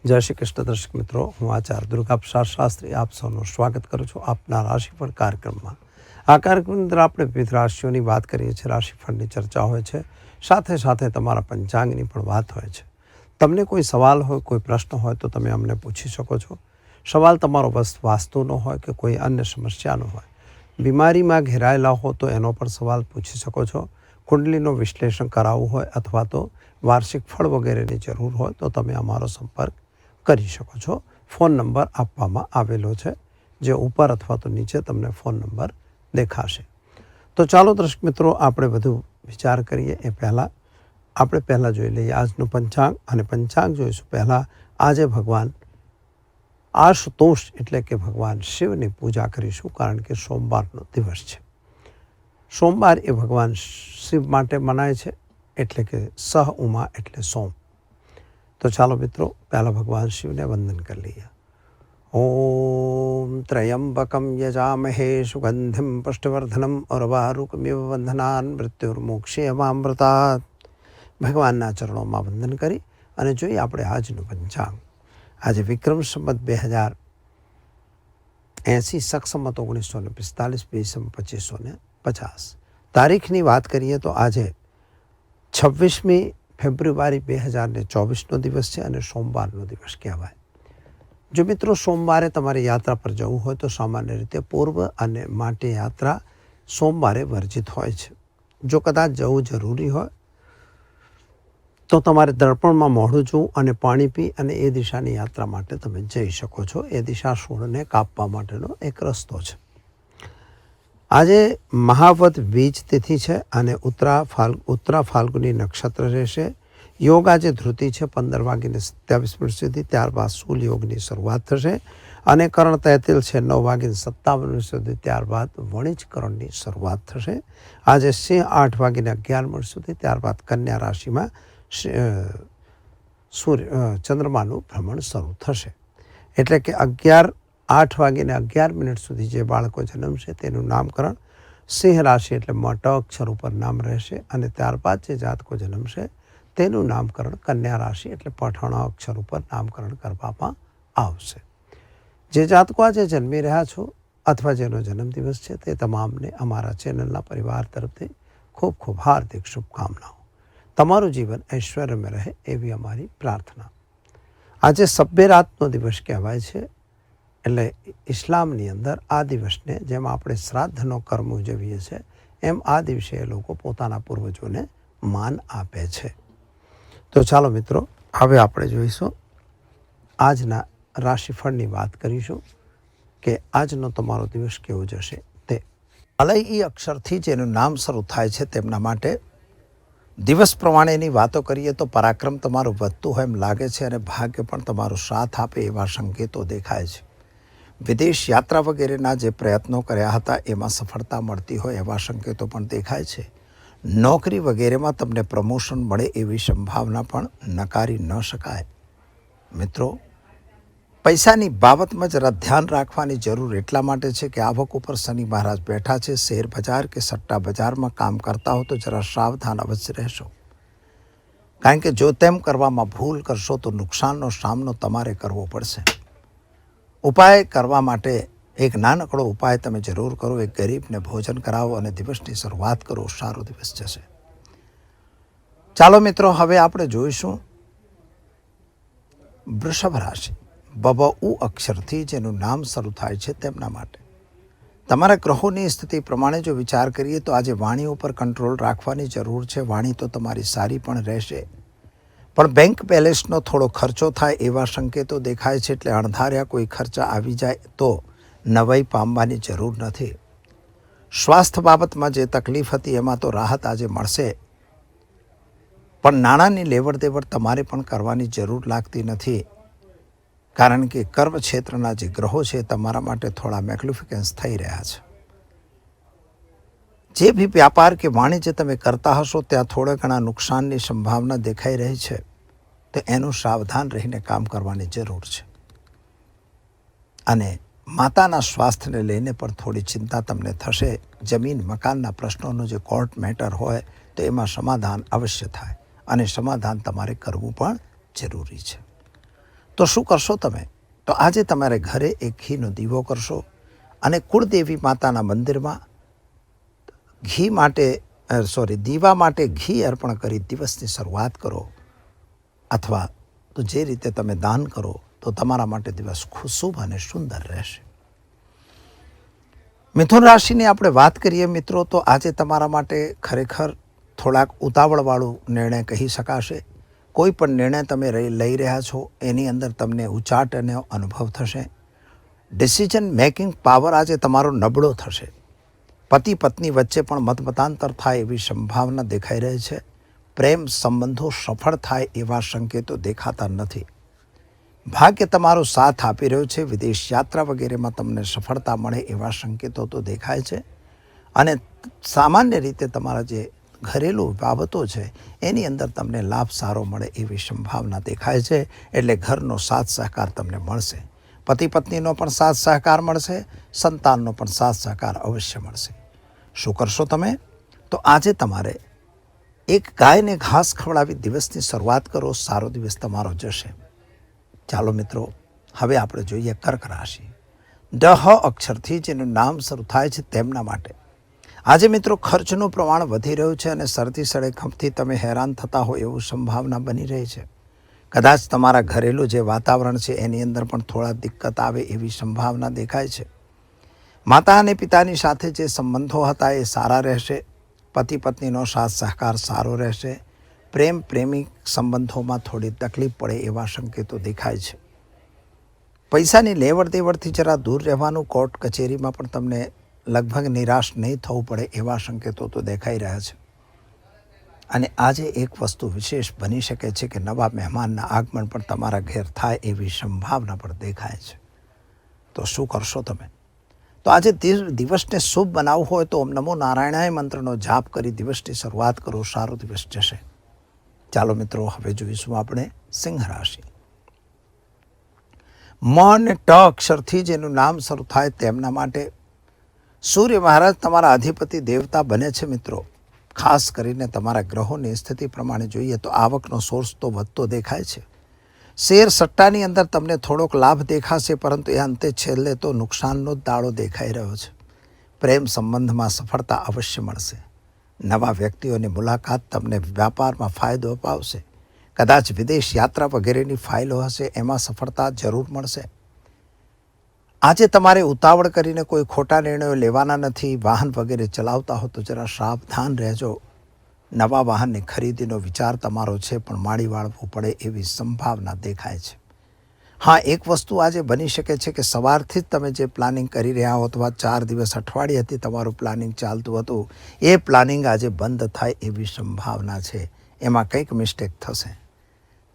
જય શ્રી કૃષ્ણ દર્શક મિત્રો, હું આચાર્ય દુર્ગાપ્રસાદ શાસ્ત્રી આપ સૌનું સ્વાગત કરું છું આપના રાશિફળ કાર્યક્રમમાં. આ કાર્યક્રમની અંદર આપણે વિવિધ રાશિઓની વાત કરીએ છીએ, રાશિફળની ચર્ચા હોય છે, સાથે સાથે તમારા પંચાંગની પણ વાત હોય છે. તમને કોઈ સવાલ હોય, કોઈ પ્રશ્ન હોય તો તમે અમને પૂછી શકો છો. સવાલ તમારો બસ વાસ્તુનો હોય કે કોઈ અન્ય સમસ્યાનો હોય, બીમારીમાં ઘેરાયેલા હો તો એનો પણ સવાલ પૂછી શકો છો. કુંડલીનું વિશ્લેષણ કરાવવું હોય અથવા તો વાર્ષિક ફળ વગેરેની જરૂર હોય તો તમે અમારો સંપર્ક કરી શકો છો. ફોન નંબર આપવામાં આવેલો છે, જે ઉપર અથવા તો નીચે તમને ફોન નંબર દેખાશે. તો ચાલો દર્શક મિત્રો, આપણે વધુ વિચાર કરીએ એ પહેલાં આપણે જોઈ લઈએ આજનું પંચાંગ. અને પંચાંગ જોઈશું પહેલાં આજે ભગવાન આશુતોષ એટલે કે ભગવાન શિવની પૂજા કરીશું, કારણ કે સોમવારનો દિવસ છે. સોમવાર એ ભગવાન શિવ માટે મનાય છે, એટલે કે સહ ઉમા એટલે સોમ. તો ચાલો મિત્રો, પહેલાં ભગવાન શિવને વંદન કરી લઈએ. ઓમ ત્રયંબકમ યજામહે સુગંધિમ પુષ્ટિવર્ધનમ ઉર્વારુકમિવ બંધનાન મૃત્યુર્મોક્ષેયમામૃતાત. ભગવાનના ચરણોમાં વંદન કરી અને જોઈએ આપણે આજનું પંચાંગ. આજે વિક્રમ સંવત 2080 સક્ષમત 1945 બીસમ 2550. તારીખની વાત કરીએ તો આજે 26મી ફેબ્રુઆરી 2024નો દિવસ છે અને સોમવારનો દિવસ કહેવાય. જો મિત્રો સોમવારે તમારે યાત્રા પર જવું હોય તો સામાન્ય રીતે પૂર્વ અને માટે યાત્રા સોમવારે વર્જિત હોય છે. જો કદાચ જવું જરૂરી હોય તો તમારે દર્પણમાં મોઢું જોવું અને પાણી પી અને એ દિશાની યાત્રા માટે તમે જઈ શકો છો. એ દિશા શૂળને કાપવા માટેનો એક રસ્તો છે. આજે મહાવદ બીજ તિથિ છે અને ઉત્તરા ફાલ્ગુની નક્ષત્ર રહેશે. યોગ આજે ધૃતિ છે 15:27 સુધી, ત્યારબાદ સૂલ યોગની શરૂઆત થશે અને કરણ તૈતિલ છે 9:57 સુધી, ત્યારબાદ વણિજ કરણની શરૂઆત થશે. આજે સિંહ 8:11 સુધી, ત્યારબાદ કન્યા રાશિમાં ચંદ્રમાનું ભ્રમણ શરૂ થશે. એટલે કે 8:11 સુધી જે બાળકો જન્મશે તેનું નામકરણ સિંહ રાશિ એટલે મોટા અક્ષર ઉપર નામ રહેશે અને ત્યારબાદ જે જાતકો જન્મશે તેનું નામકરણ કન્યા રાશિ એટલે પઠાણા અક્ષર ઉપર નામકરણ કરવામાં આવશે. જે જાતકો આજે જન્મી રહ્યા છો અથવા જેનો જન્મદિવસ છે તે તમામને અમારા ચેનલના પરિવાર તરફથી ખૂબ ખૂબ હાર્દિક શુભકામનાઓ. તમારું જીવન ઐશ્વર્યમાં રહે એવી અમારી પ્રાર્થના. આજે સબ્બેરાતનો દિવસ કહેવાય છે. એટલે ઇસ્લામની અંદર આ દિવસને જેમ આપણે શ્રાદ્ધનો કર્મ ઉજવીએ છીએ એમ આ દિવસે એ લોકો પોતાના પૂર્વજોને માન આપે છે. તો ચાલો મિત્રો, હવે આપણે જોઈશું આજના રાશિફળની વાત કરીશું કે આજનો તમારો દિવસ કેવો જશે તે. અલય અક્ષરથી જેનું નામ શરૂ થાય છે તેમના માટે દિવસ પ્રમાણેની વાતો કરીએ તો પરાક્રમ તમારું વધતું હોય એમ લાગે છે અને ભાગ્ય પણ તમારો સાથ આપે એવા સંકેતો દેખાય છે. વિદેશ યાત્રા વગેરેના જે પ્રયત્નો કર્યા હતા એમાં સફળતા મળતી હોય એવા સંકેતો પણ દેખાય છે. નોકરી વગેરેમાં તમને પ્રમોશન મળે એવી સંભાવના પણ નકારી ન શકાય. મિત્રો, પૈસાની બાબતમાં જરા ધ્યાન રાખવાની જરૂર એટલા માટે છે કે આવક ઉપર શનિ મહારાજ બેઠા છે. શેર બજાર કે સટ્ટા બજારમાં કામ કરતા હો તો જરા સાવધાન અવશ્ય રહેશો, કારણ કે જો તેમ કરવામાં ભૂલ કરશો તો નુકસાનનો સામનો તમારે કરવો પડશે. ઉપાય કરવા માટે એક નાનકડો ઉપાય તમે જરૂર કરો. એક ગરીબને ભોજન કરાવો અને દિવસની શરૂઆત કરો. સારો દિવસ જશે. ચાલો મિત્રો, હવે આપણે જોઈશું વૃષભ રાશિ. બબઉ અક્ષરથી જેનું નામ શરૂ થાય છે તેમના માટે તમારા ગ્રહોની સ્થિતિ પ્રમાણે જો વિચાર કરીએ તો આજે વાણી ઉપર કંટ્રોલ રાખવાની જરૂર છે. વાણી તો તમારી સારી પણ રહેશે, પણ બેંક બેલેન્સનો થોડો ખર્ચો થાય એવા સંકેતો દેખાય છે. એટલે અણધાર્યા કોઈ ખર્ચા આવી જાય તો નવાઈ પામવાની જરૂર નથી. સ્વાસ્થ્ય બાબતમાં જે તકલીફ હતી એમાં તો રાહત આજે મળશે, પણ નાણાંની લેવડ દેવડ તમારે પણ કરવાની જરૂર લાગતી નથી, કારણ કે કર્મ ક્ષેત્રના જે ગ્રહો છે તમારા માટે થોડા મેગ્નિફિકન્સ થઈ રહ્યા છે. જે બી વ્યાપાર કે વાણિજ્ય તમે કરતા હશો ત્યાં થોડા ઘણા નુકસાનની સંભાવના દેખાઈ રહી છે, તો એનું સાવધાન રહીને કામ કરવાની જરૂર છે. અને માતાના સ્વાસ્થ્યને લઈને પણ થોડી ચિંતા તમને થશે. જમીન મકાનના પ્રશ્નોનો જે કોર્ટ મેટર હોય તો એમાં સમાધાન અવશ્ય થાય અને સમાધાન તમારે કરવું પણ જરૂરી છે. તો શું કરશો તમે? તો આજે તમારે ઘરે એક ઘીનો દીવો કરશો અને કુળદેવી માતાના મંદિરમાં દીવા માટે ઘી અર્પણ કરી દિવસની શરૂઆત કરો. અથવા તો જે રીતે તમે દાન કરો તો તમારા માટે દિવસ શુભ અને સુંદર રહેશે. મિથુન રાશિની આપણે વાત કરીએ મિત્રો, તો આજે તમારા માટે ખરેખર થોડાક ઉતાવળવાળું નિર્ણય કહી શકાશે. કોઈ પણ નિર્ણય તમે લઈ રહ્યા છો એની અંદર તમને ઉચાટ અને અનુભવ થશે. ડિસિઝન મેકિંગ પાવર આજે તમારો નબળો થશે. પતિ પત્ની વચ્ચે પણ મતમતાંતર થાય એવી સંભાવના દેખાઈ રહી છે. પ્રેમ સંબંધો સફળ થાય એવા સંકેતો દેખાતા નથી. ભાગ્ય તમારો સાથ આપી રહ્યો છે. વિદેશ યાત્રા વગેરેમાં તમને સફળતા મળે એવા સંકેતો તો દેખાય છે. અને સામાન્ય રીતે તમારા જે ઘરેલું બાબતો છે એની અંદર તમને લાભ સારો મળે એવી સંભાવના દેખાય છે. એટલે ઘરનો સાથ સહકાર તમને મળશે. પતિ પત્નીનો પણ સાથ સહકાર મળશે. સંતાનનો પણ સાથ સહકાર અવશ્ય મળશે. શું કરશો તમે? તો આજે તમારે એક ગાયને ઘાસ ખવડાવી દિવસની શરૂઆત કરો. સારો દિવસ તમારો જશે. ચાલો મિત્રો, હવે આપણે જોઈએ કર્ક રાશિ. ડ અક્ષરથી જેનું નામ શરૂ થાય છે તેમના માટે આજે મિત્રો ખર્ચનું પ્રમાણ વધી રહ્યું છે અને શરતી સળેખમથી તમે હેરાન થતા હોય એવું સંભાવના બની રહી છે. કદાચ તમારા ઘરેલું જે વાતાવરણ છે એની અંદર પણ થોડા દિક્કત આવે એવી સંભાવના દેખાય છે. માતા અને પિતાની સાથે જે સંબંધો હતા એ સારા રહેશે. પતિ પત્નીનો સાથ સહકાર સારો રહેશે. પ્રેમિક સંબંધોમાં થોડી તકલીફ પડે એવા સંકેતો દેખાય છે. પૈસાની લેવડ દેવડથી જરા દૂર રહેવાનું. કોર્ટ કચેરીમાં પણ તમને લગભગ નિરાશ નહીં થવું પડે એવા સંકેતો તો દેખાઈ રહ્યા છે. અને આજે એક વસ્તુ વિશેષ બની શકે છે કે નવા મહેમાનના આગમન પણ તમારા ઘેર થાય એવી સંભાવના પણ દેખાય છે. તો શું કરશો તમે? તો આજે દિવસને શુભ બનાવવું હોય તો ઓમ નમો નારાયણાય મંત્રનો જાપ કરી દિવસની શરૂઆત કરો. સારો દિવસ જશે. ચાલો મિત્રો, હવે જોઈશું આપણે સિંહ રાશિ. મ અને ટ અક્ષરથી જેનું નામ શરૂ થાય તેમના માટે સૂર્ય મહારાજ તમારા અધિપતિ દેવતા બને છે મિત્રો. ખાસ કરીને તમારા ગ્રહોની સ્થિતિ પ્રમાણે જોઈએ તો આવકનો સોર્સ તો વધતો દેખાય છે. શેર સટ્ટાની અંદર તમને થોડોક લાભ દેખાશે, પરંતુ એ અંતે છેલ્લે તો નુકસાનનો જ દાડો દેખાઈ રહ્યો છે. પ્રેમ સંબંધમાં સફળતા અવશ્ય મળશે. નવા વ્યક્તિઓની મુલાકાત તમને વ્યાપારમાં ફાયદો અપાવશે. કદાચ વિદેશ યાત્રા વગેરેની ફાઇલો હશે એમાં સફળતા જરૂર મળશે. આજે તમારે ઉતાવળ કરીને કોઈ ખોટા નિર્ણયો લેવાના નથી. વાહન વગેરે ચલાવતા હો તો જરા સાવધાન રહેજો. નવા વાહનની ખરીદીનો વિચાર તમારો છે, પણ માળી વાળવું પડે એવી સંભાવના દેખાય છે. હા, એક વસ્તુ આજે બની શકે છે કે સવારથી જ તમે જે પ્લાનિંગ કરી રહ્યા હો અથવા 4 દિવસ અઠવાડિયાથી તમારું પ્લાનિંગ ચાલતું હતું એ પ્લાનિંગ આજે બંધ થાય એવી સંભાવના છે. એમાં કંઈક મિસ્ટેક થશે.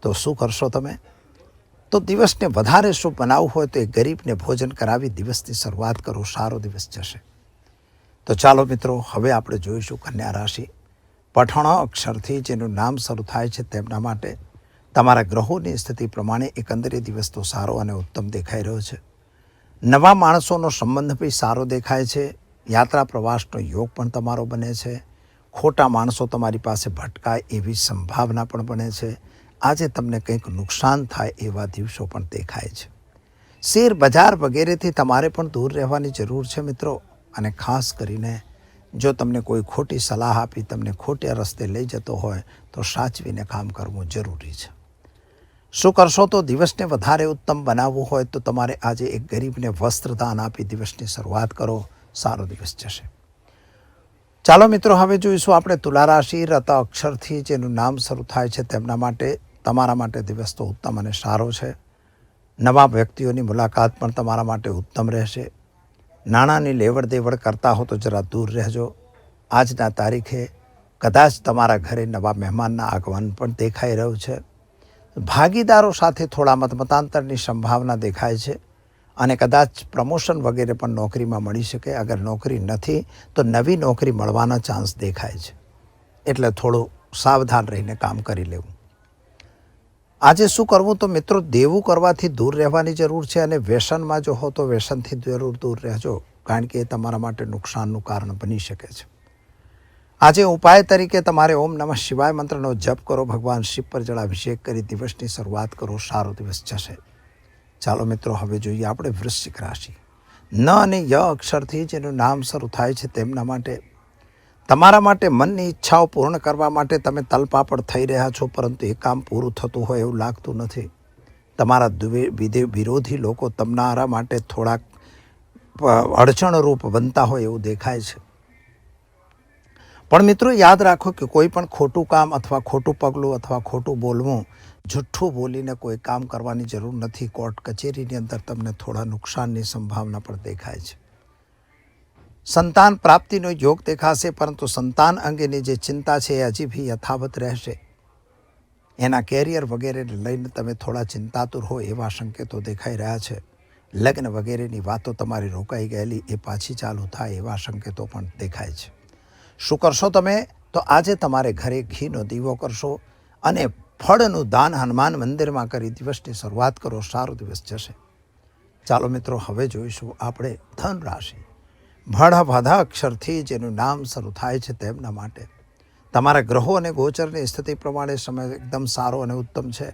તો શું કરશો તમે? તો દિવસને વધારે શુભ બનાવવું હોય તો એ ગરીબને ભોજન કરાવી દિવસની શરૂઆત કરો. સારો દિવસ જશે. તો ચાલો મિત્રો, હવે આપણે જોઈશું કન્યા રાશિ. પઠણ અક્ષરથી જેનું નામ શરૂ થાય છે તેમના માટે તમારા ગ્રહોની સ્થિતિ પ્રમાણે એકંદરે દિવસ તો સારો અને ઉત્તમ દેખાઈ રહ્યો છે. નવા માણસોનો સંબંધ બી સારો દેખાય છે. યાત્રા પ્રવાસનો યોગ પણ તમારો બને છે. ખોટા માણસો તમારી પાસે ભટકાય એવી સંભાવના પણ બને છે. આજે તમને કંઈક નુકસાન થાય એવા દિવસો પણ દેખાય છે. શેર બજાર વગેરેથી તમારે પણ દૂર રહેવાની જરૂર છે મિત્રો. અને ખાસ કરીને જો તમને કોઈ ખોટી સલાહ આપી તમને ખોટા રસ્તે લઈ જતો હોય તો સાચવીને કામ કરવું જરૂરી છે. શું કરશો? તો દિવસને વધારે ઉત્તમ બનાવવું હોય તો તમારે આજે એક ગરીબને વસ્ત્રદાન આપી દિવસની શરૂઆત કરો. સારો દિવસ જશે. ચાલો મિત્રો, હવે જોઈશું આપણે તુલા રાશિ. રત અક્ષરથી જેનું નામ શરૂ થાય છે તેમના માટે તમારા માટે દિવસ તો ઉત્તમ અને સારો છે. નવા વ્યક્તિઓની મુલાકાત પણ તમારા માટે ઉત્તમ રહેશે. નાણાંની લેવડ દેવડ કરતા હો તો જરા દૂર રહેજો. આજના તારીખે કદાચ તમારા ઘરે નવા મહેમાનના આગમન પણ દેખાઈ રહ્યું છે. ભાગીદારો સાથે થોડા મતમતાંતરની સંભાવના દેખાય છે. અને કદાચ પ્રમોશન વગેરે પણ નોકરીમાં મળી શકે. અગર નોકરી નથી તો નવી નોકરી મળવાના ચાન્સ દેખાય છે. એટલે થોડું સાવધાન રહીને કામ કરી લેવું. આજે શું કરવું? તો મિત્રો, દેવું કરવાથી દૂર રહેવાની જરૂર છે. અને વ્યસનમાં જો હો તો વ્યસનથી જરૂર દૂર રહેજો, કારણ કે એ તમારા માટે નુકસાનનું કારણ બની શકે છે. આજે ઉપાય તરીકે તમારે ઓમ નમઃ શિવાય મંત્રનો જપ કરો. ભગવાન શિવ પર જળાભિષેક કરી દિવસની શરૂઆત કરો. સારો દિવસ જશે. ચાલો મિત્રો હવે જોઈએ આપણે વૃશ્ચિક રાશિ. ન અને ય અક્ષરથી જેનું નામ શરૂ થાય છે તેમના માટે તમારા માટે મનની ઈચ્છાઓ પૂર્ણ કરવા માટે તમે તલપાપડ થઈ રહ્યા છો, પરંતુ એ કામ પૂરું થતું હોય એવું લાગતું નથી. તમારા વિરોધી લોકો તમારા માટે થોડાક અડચણરૂપ બનતા હોય એવું દેખાય છે. પણ મિત્રો યાદ રાખો કે કોઈ પણ ખોટું કામ અથવા ખોટું પગલું અથવા ખોટું બોલવું, જુઠ્ઠું બોલીને કોઈ કામ કરવાની જરૂર નથી. કોર્ટ કચેરીની અંદર તમને થોડા નુકસાનની સંભાવના પણ દેખાય છે. સંતાન પ્રાપ્તિનો યોગ દેખાશે, પરંતુ સંતાન અંગેની જે ચિંતા છે એ હજી બી યથાવત રહેશે. એના કેરિયર વગેરેને લઈને તમે થોડા ચિંતાતુર હો એવા સંકેતો દેખાઈ રહ્યા છે. લગ્ન વગેરેની વાતો તમારી રોકાઈ ગયેલી એ પાછી ચાલુ થાય એવા સંકેતો પણ દેખાય છે. શું કરશો તમે? તો આજે તમારે ઘરે ઘીનો દીવો કરશો અને ફળનું દાન હનુમાન મંદિરમાં કરી દિવસની શરૂઆત કરો. સારો દિવસ જશે. ચાલો મિત્રો હવે જોઈશું આપણે ધન રાશિ. ભળભધા અક્ષરથી જેનું નામ શરૂ થાય છે તેમના માટે તમારા ગ્રહો અને ગોચરની સ્થિતિ પ્રમાણે સમય એકદમ સારો અને ઉત્તમ છે.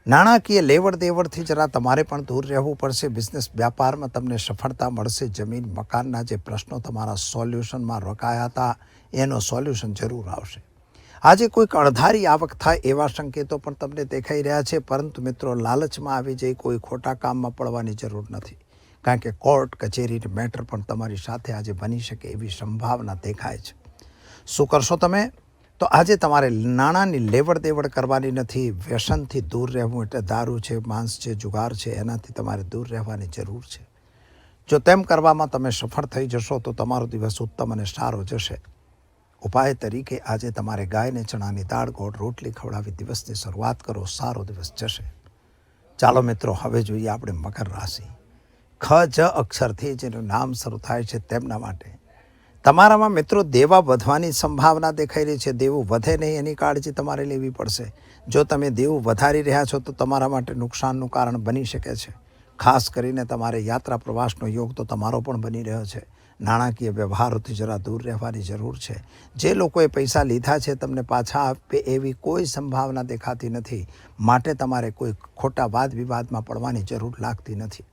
નાણાકીય લેવડ દેવડથી જરા તમારે પણ દૂર રહેવું પડશે. બિઝનેસ વ્યાપારમાં તમને સફળતા મળશે. જમીન મકાનના જે પ્રશ્નો તમારા સોલ્યુશનમાં રોકાયા હતા એનો સોલ્યુશન જરૂર આવશે. આજે કોઈક અણધારી આવક થાય એવા સંકેતો પણ તમને દેખાઈ રહ્યા છે, પરંતુ મિત્રો લાલચમાં આવી જઈ કોઈ ખોટા કામમાં પડવાની જરૂર નથી, કારણ કે કોર્ટ કચેરીની મેટર પણ તમારી સાથે આજે બની શકે એવી સંભાવના દેખાય છે. શું કરશો તમે? તો આજે તમારે નાણાંની લેવડ દેવડ કરવાની નથી. વ્યસનથી દૂર રહેવું, એટલે દારૂ છે, માંસ છે, જુગાર છે, એનાથી તમારે દૂર રહેવાની જરૂર છે. જો તેમ કરવામાં તમે સફળ થઈ જશો તો તમારો દિવસ ઉત્તમ અને સારો જશે. ઉપાય તરીકે આજે તમારે ગાયને ચણાની દાળ, ગોળ, રોટલી ખવડાવી દિવસની શરૂઆત કરો. સારો દિવસ જશે. ચાલો મિત્રો હવે જોઈએ આપણે મકર રાશિ. ખ જ અક્ષરથી જેનું નામ શરૂ થાય છે તેમના માટે તમારામાં મિત્રો દેવા વધવાની સંભાવના દેખાઈ રહી છે. દેવું વધે નહીં એની કાળજી તમારે લેવી પડશે. જો તમે દેવું વધારી રહ્યા છો તો તમારા માટે નુકસાનનું કારણ બની શકે છે. ખાસ કરીને તમારે યાત્રા પ્રવાસનો યોગ તો તમારો પણ બની રહ્યો છે. નાણાકીય વ્યવહારોથી જરા દૂર રહેવાની જરૂર છે. જે લોકોએ પૈસા લીધા છે તમને પાછા આપે એવી કોઈ સંભાવના દેખાતી નથી, માટે તમારે કોઈ ખોટા વાદ વિવાદમાં પડવાની જરૂર લાગતી નથી.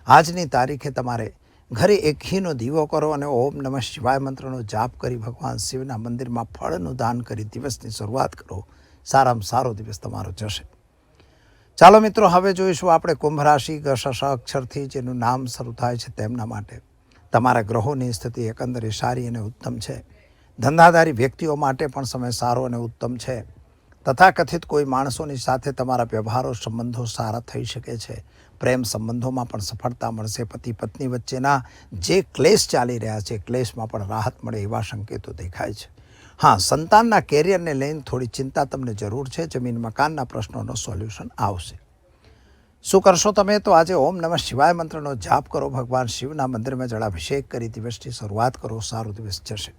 આજની તારીખે તમારે ઘરે એક ઘીનો દીવો કરો અને ઓમ નમઃ શિવાય મંત્રનો જાપ કરી ભગવાન શિવના મંદિરમાં ફળનું દાન કરી દિવસની શરૂઆત કરો. સારામાં સારો દિવસ તમારો જશે. ચાલો મિત્રો હવે જોઈશું આપણે કુંભ રાશિ. શ અક્ષરથી જેનું નામ શરૂ થાય છે તેમના માટે તમારા ગ્રહોની સ્થિતિ એકંદરે સારી અને ઉત્તમ છે. ધંધાદારી વ્યક્તિઓ માટે પણ સમય સારો અને ઉત્તમ છે. તથાકથિત કોઈ માણસોની સાથે તમારા વ્યવહારો સંબંધો સારા થઈ શકે છે. પ્રેમ સંબંધોમાં પણ સફળતા મળશે. પતિ પત્ની વચ્ચેના જે ક્લેશ ચાલી રહ્યા છે ક્લેશમાં પણ રાહત મળે એવા સંકેતો દેખાય છે. હા, સંતાનના કેરિયરને લઈને થોડી ચિંતા તમને જરૂર છે. જમીન મકાનના પ્રશ્નોનો સોલ્યુશન આવશે. શું કરશો તમે? તો આજે ઓમ નમઃ શિવાય મંત્રનો જાપ કરો. ભગવાન શિવના મંદિરમાં જળાભિષેક કરી દિવસની શરૂઆત કરો. સારો દિવસ જશે.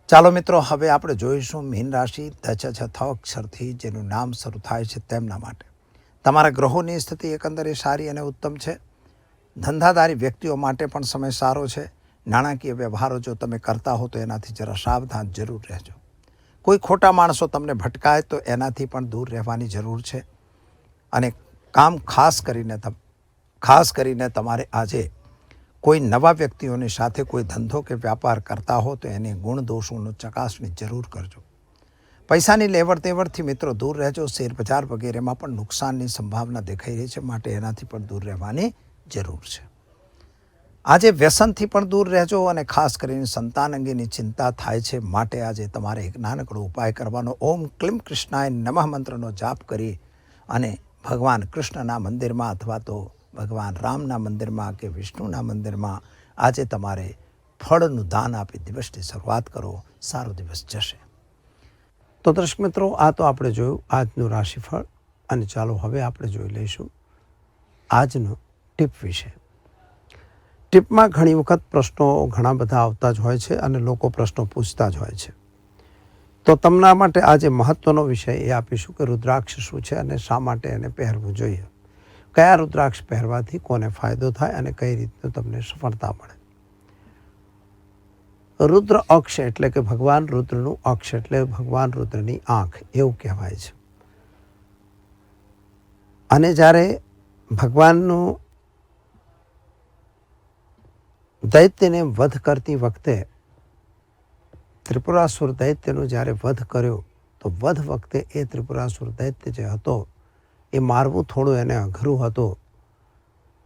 ચાલો મિત્રો હવે આપણે જોઈશું મીન રાશિ. ધ અક્ષરથી જેનું નામ શરૂ થાય છે તેમના માટે તમારા ગ્રહોની સ્થિતિ એકંદરે સારી અને ઉત્તમ છે. ધંધાદારી વ્યક્તિઓ માટે પણ સમય સારો છે. નાણાકીય વ્યવહારો જો તમે કરતા હો તો એનાથી જરા સાવધાન જરૂર રહેજો. કોઈ ખોટા માણસો તમને ભટકાય તો એનાથી પણ દૂર રહેવાની જરૂર છે. અને કામ ખાસ કરીને તમારે આજે કોઈ નવા વ્યક્તિઓની સાથે કોઈ ધંધો કે વ્યાપાર કરતા હો તો એને ગુણ દોષોનું ચકાસણી જરૂર કરજો. પૈસાની લેવડ દેવડથી મિત્રો દૂર રહેજો. શેર બજાર વગેરેમાં પણ નુકસાનની સંભાવના દેખાઈ રહી છે, માટે એનાથી પણ દૂર રહેવાની જરૂર છે. આજે વ્યસનથી પણ દૂર રહેજો અને ખાસ કરીને સંતાન અંગેની ચિંતા થાય છે, માટે આજે તમારે એક નાનકડો ઉપાય કરવાનો. ઓમ ક્લીમ કૃષ્ણાય નમઃ મંત્રનો જાપ કરી અને ભગવાન કૃષ્ણના મંદિરમાં અથવા તો ભગવાન રામના મંદિરમાં કે વિષ્ણુના મંદિરમાં આજે તમારે ફળનું દાન આપી દિવસની શરૂઆત કરો. સારો દિવસ જશે. તો દર્શક મિત્રો, આ તો આપણે જોયું આજનું રાશિફળ, અને ચાલો હવે આપણે જોઈ લઈશું આજનો ટીપ વિશે. ટીપમાં ઘણી વખત પ્રશ્નો ઘણા બધા આવતા જ હોય છે અને લોકો પ્રશ્નો પૂછતા જ હોય છે. તો તમારા માટે આજે મહત્વનો વિષય એ આપીશું કે રુદ્રાક્ષ શું છે અને શા માટે એને પહેરવું જોઈએ. કયા રુદ્રાક્ષ પહેરવાથી કોને ફાયદો થાય અને કઈ રીતનું તમને સફળતા મળે. રુદ્ર અક્ષ એટલે કે ભગવાન રુદ્રનું અક્ષ એટલે ભગવાન રુદ્રની આંખ એવું કહેવાય છે. અને જ્યારે ભગવાનનું દૈત્યને વધ કરતી વખતે ત્રિપુરાસુર દૈત્યનો જ્યારે વધ કર્યો તો વધ વખતે એ ત્રિપુરાસુર દૈત્ય જે હતો એ મારવું થોડું એને અઘરું હતું.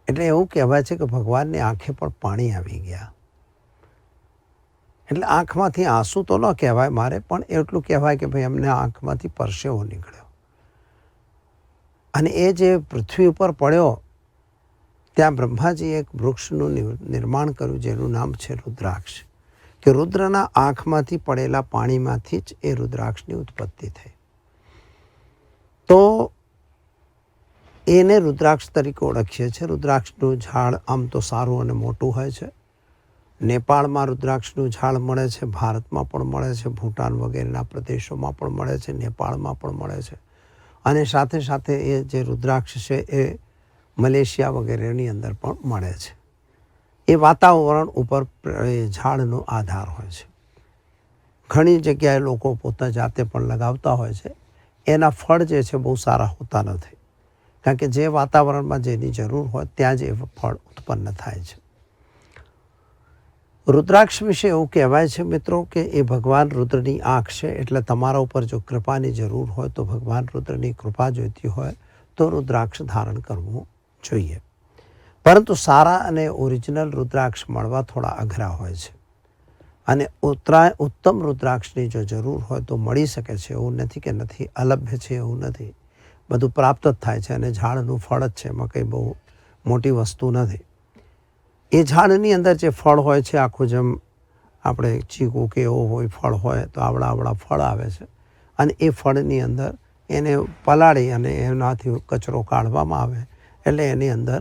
એટલે એવું કહેવાય છે કે ભગવાનની આંખે પણ પાણી આવી ગયા. એટલે આંખમાંથી આંસુ તો ન કહેવાય મારે, પણ એટલું કહેવાય કે ભાઈ એમને આંખમાંથી પરસેવો નીકળ્યો. અને એ જે પૃથ્વી ઉપર પડ્યો ત્યાં બ્રહ્માજીએ એક વૃક્ષનું નિર્માણ કર્યું જેનું નામ છે રુદ્રાક્ષ. કે રુદ્રના આંખમાંથી પડેલા પાણીમાંથી જ એ રુદ્રાક્ષની ઉત્પત્તિ થઈ. તો એને રુદ્રાક્ષ તરીકે ઓળખીએ છીએ. રુદ્રાક્ષનું ઝાડ આમ તો સારું અને મોટું હોય છે. નેપાળમાં રુદ્રાક્ષનું ઝાડ મળે છે, ભારતમાં પણ મળે છે, ભૂટાન વગેરેના પ્રદેશોમાં પણ મળે છે, નેપાળમાં પણ મળે છે. અને સાથે સાથે એ જે રુદ્રાક્ષ છે એ મલેશિયા વગેરેની અંદર પણ મળે છે. એ વાતાવરણ ઉપર એ ઝાડનો આધાર હોય છે. ઘણી જગ્યાએ લોકો પોતા જાતે પણ લગાવતા હોય છે. એના ફળ જે છે બહુ સારા હોતા નથી, કારણ કે જે વાતાવરણમાં જેની જરૂર હોય ત્યાં જ એ ફળ ઉત્પન્ન થાય છે. રુદ્રાક્ષ વિશે એવું કહેવાય છે મિત્રો કે એ ભગવાન રુદ્રની આંખ છે. એટલે તમારા ઉપર જો કૃપાની જરૂર હોય તો ભગવાન રુદ્રની કૃપા જોઈતી હોય તો રુદ્રાક્ષ ધારણ કરવું જોઈએ. પરંતુ સારા અને ઓરિજિનલ રુદ્રાક્ષ મળવા થોડા અઘરા હોય છે. અને ઉત્તમ રુદ્રાક્ષની જો જરૂર હોય તો મળી શકે છે. એવું નથી કે નથી, અલભ્ય છે એવું નથી. બધું પ્રાપ્ત જ થાય છે અને ઝાડનું ફળ જ છે, એમાં કંઈ બહુ મોટી વસ્તુ નથી. એ ઝાડની અંદર જે ફળ હોય છે આખું જેમ આપણે ચીકુ કે એવો હોય ફળ હોય તો આવડા ફળ આવે છે. અને એ ફળની અંદર એને પલાળી અને એનાથી કચરો કાઢવામાં આવે એટલે એની અંદર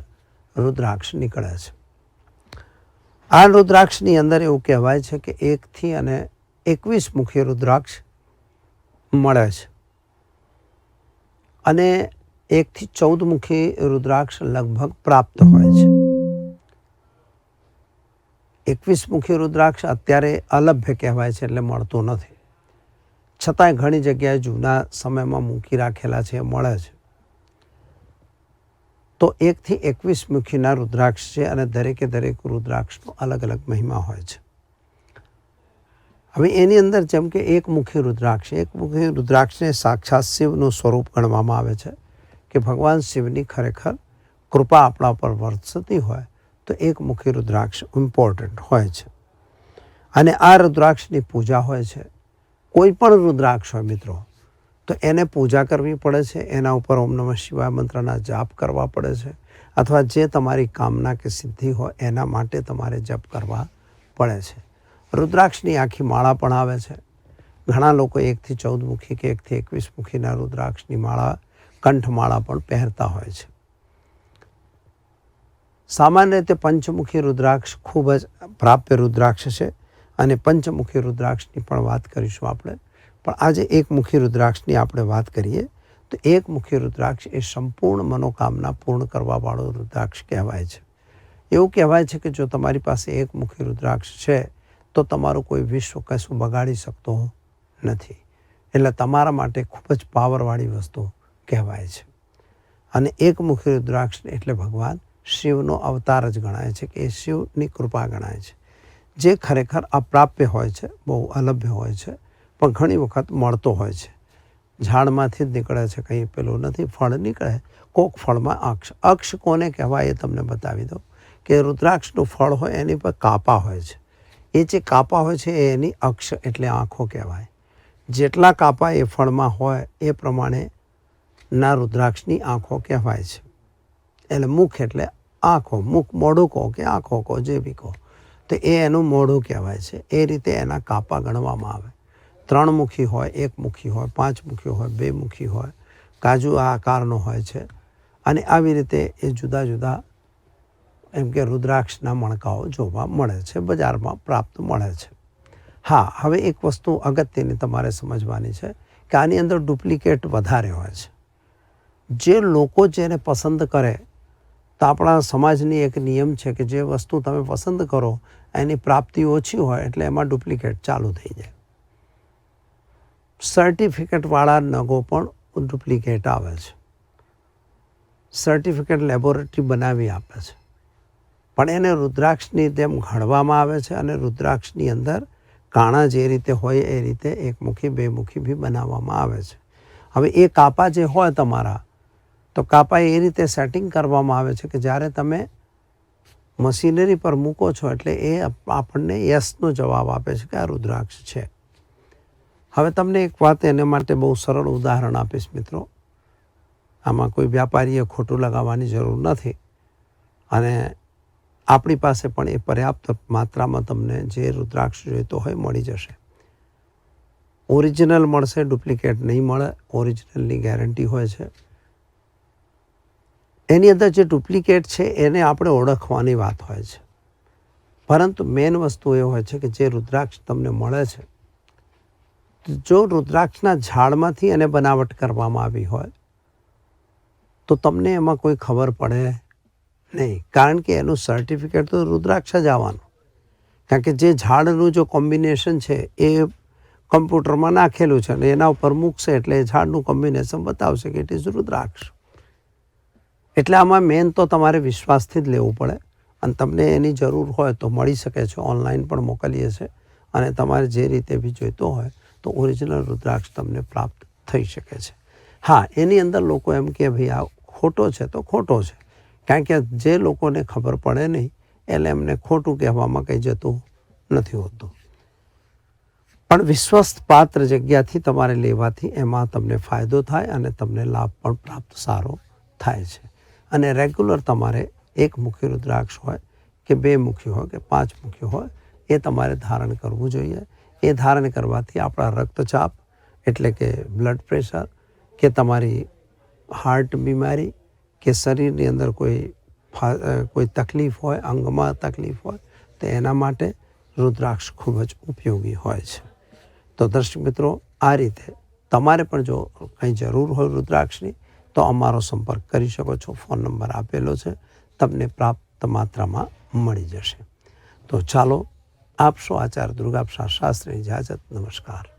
રુદ્રાક્ષ નીકળે છે. આ રુદ્રાક્ષની અંદર એવું કહેવાય છે કે 1 થી 21 મુખી રુદ્રાક્ષ મળે છે. અને 1 થી 14 મુખી રુદ્રાક્ષ લગભગ પ્રાપ્ત હોય છે. 21 મુખી રુદ્રાક્ષ અત્યારે અલભ્ય કહેવાય છે, એટલે મળતો નથી. છતાંય ઘણી જગ્યાએ જૂના સમયમાં મૂકી રાખેલા છે, એ મળે છે. તો 1 થી 21 મુખીના રુદ્રાક્ષ છે અને દરેકે દરેક રુદ્રાક્ષનો અલગ અલગ મહિમા હોય છે. હવે એની અંદર જેમ કે 1 મુખી રુદ્રાક્ષને સાક્ષાત શિવનું સ્વરૂપ ગણવામાં આવે છે. કે ભગવાન શિવની ખરેખર કૃપા આપણા પર વરસતી હોય તો 1 મુખી રુદ્રાક્ષ ઇમ્પોર્ટન્ટ હોય છે. અને આ રુદ્રાક્ષની પૂજા હોય છે. કોઈ પણ રુદ્રાક્ષ હોય મિત્રો તો એને પૂજા કરવી પડે છે. એના ઉપર ઓમ નમઃ શિવાય મંત્રના જાપ કરવા પડે છે. અથવા જે તમારી કામના કે સિદ્ધિ હોય એના માટે તમારે જપ કરવા પડે છે. રુદ્રાક્ષની આખી માળા પણ આવે છે. ઘણા લોકો 1 થી 14 મુખી કે 1 થી 21 મુખીના રુદ્રાક્ષની માળા, કંઠમાળા પણ પહેરતા હોય છે. સામાન્ય રીતે પંચમુખી રુદ્રાક્ષ ખૂબ જ પ્રાપ્ય રુદ્રાક્ષ છે. અને પંચમુખી રુદ્રાક્ષની પણ વાત કરીશું આપણે. પણ આજે 1 મુખી રુદ્રાક્ષની આપણે વાત કરીએ તો 1 મુખી રુદ્રાક્ષ એ સંપૂર્ણ મનોકામના પૂર્ણ કરવાવાળો રુદ્રાક્ષ કહેવાય છે. એવું કહેવાય છે કે જો તમારી પાસે 1 મુખી રુદ્રાક્ષ છે તો તમારું કોઈ વિશ્વ કશું બગાડી શકતો નથી. એટલે તમારા માટે ખૂબ જ પાવરવાળી વસ્તુ કહેવાય છે. અને 1 મુખી રુદ્રાક્ષ એટલે ભગવાન શિવનો અવતાર જ ગણાય છે, કે એ શિવની કૃપા ગણાય છે. જે ખરેખર અપ્રાપ્ય હોય છે, બહુ અલભ્ય હોય છે, પણ ઘણી વખત મળતો હોય છે. ઝાડમાંથી જ નીકળે છે, કંઈ પેલું નથી. ફળ નીકળે, કોક ફળમાં અક્ષ. અક્ષ કોને કહેવાય એ તમને બતાવી દઉં. કે રુદ્રાક્ષનું ફળ હોય એની પર કાપા હોય છે. એ જે કાપા હોય છે એ એની અક્ષ એટલે આંખો કહેવાય. જેટલા કાપા એ ફળમાં હોય એ પ્રમાણેના રુદ્રાક્ષની આંખો કહેવાય છે. એટલે મુખ એટલે આંખો, મુખ મોઢું કહો કે આંખો કહો, જે બી કહો, તો એ એનું મોઢું કહેવાય છે. એ રીતે એના કાપા ગણવામાં આવે. 3 મુખી હોય, 1 મુખી હોય, 5 મુખી હોય, 2 મુખી હોય, કાજુ આ આકારનો હોય છે. અને આવી રીતે એ જુદા જુદા એમ કે રુદ્રાક્ષના મણકાઓ જોવા મળે છે, બજારમાં પ્રાપ્ત મળે છે. હા, હવે એક વસ્તુ અગત્યની તમારે સમજવાની છે કે આની અંદર ડુપ્લિકેટ વધારે હોય છે. જે લોકો જેને પસંદ કરે, તો આપણા સમાજની એક નિયમ છે કે જે વસ્તુ તમે પસંદ કરો એની પ્રાપ્તિ ઓછી હોય એટલે એમાં ડુપ્લિકેટ ચાલુ થઈ જાય. સર્ટિફિકેટવાળા નગો પણ ડુપ્લિકેટ આવે છે. સર્ટિફિકેટ લેબોરેટરી બનાવી આપે છે, પણ એને રુદ્રાક્ષની જેમ ઘડવામાં આવે છે અને રુદ્રાક્ષની અંદર કાણા જે રીતે હોય એ રીતે એકમુખી બેમુખી બી બનાવવામાં આવે છે. હવે એ કાપા જે હોય તમારા, તો કાપા એ રીતે સેટિંગ કરવામાં આવે છે કે જ્યારે તમે મશીનરી પર મૂકો છો એટલે એ આપણને યસનો જવાબ આપે છે કે આ રુદ્રાક્ષ છે. હવે તમને એક વાત એને માટે બહુ સરળ ઉદાહરણ આપીશ મિત્રો. આમાં કોઈ વ્યાપારીએ ખોટું લગાવવાની જરૂર નથી અને આપણી પાસે પણ એ પર્યાપ્ત માત્રામાં તમને જે રુદ્રાક્ષ જોઈતો હોય મળી જશે. ઓરિજિનલ મળશે, ડુપ્લિકેટ નહીં મળે. ઓરિજિનલની ગેરંટી હોય છે. એની અંદર જે ડુપ્લિકેટ છે એને આપણે ઓળખવાની વાત હોય છે, પરંતુ મેઇન વસ્તુ એ હોય છે કે જે રુદ્રાક્ષ તમને મળે છે, જો રુદ્રાક્ષના ઝાડમાંથી એને બનાવટ કરવામાં આવી હોય તો તમને એમાં કોઈ ખબર પડે નહીં, કારણ કે એનું સર્ટિફિકેટ તો રુદ્રાક્ષ જ આવવાનું. કારણ કે જે ઝાડનું જો કોમ્બિનેશન છે એ કમ્પ્યુટરમાં નાખેલું છે અને એના ઉપર મૂકશે એટલે એ ઝાડનું કોમ્બિનેશન બતાવશે કે ઇટ ઇઝ રુદ્રાક્ષ. એટલે આમાં મેન તો તમારે વિશ્વાસથી જ લેવું પડે અને તમને એની જરૂર હોય તો મળી શકે છે. ઓનલાઈન પણ મોકલીએ છીએ અને તમારે જે રીતે બી જોઈતો હોય તો ઓરિજિનલ રુદ્રાક્ષ તમને પ્રાપ્ત થઈ શકે છે. હા, એની અંદર લોકો એમ કે ભાઈ આ ખોટો છે તો ખોટો છે, કારણ કે જે લોકોને ખબર પડે નહીં એટલે એમને ખોટું કહેવામાં કંઈ જતું નથી હોતું. પણ વિશ્વસ્ત પાત્ર જગ્યાથી તમારે લેવાથી એમાં તમને ફાયદો થાય અને તમને લાભ પણ પ્રાપ્ત સારો થાય છે. અને રેગ્યુલર તમારે એકમુખી રુદ્રાક્ષ હોય કે બેમુખી હોય કે પાંચમુખી હોય એ તમારે ધારણ કરવું જોઈએ. એ ધારણ કરવાથી આપણા રક્તચાપ એટલે કે બ્લડ પ્રેશર કે તમારી હાર્ટ બીમારી કે શરીરની અંદર કોઈ તકલીફ હોય, અંગમાં તકલીફ હોય તો એના માટે રુદ્રાક્ષ ખૂબ જ ઉપયોગી હોય છે. તો દર્શક મિત્રો, આ રીતે તમારે પણ જો કંઈ જરૂર હોય રુદ્રાક્ષની તો અમારો સંપર્ક કરી શકો છો. ફોન નંબર આપેલો છે, તમને પ્રાપ્ત માત્રામાં મળી જશે. તો ચાલો, આપશો આચાર્ય દુર્ગાપ્રસાદ શાસ્ત્રી ઇજાજત. નમસ્કાર.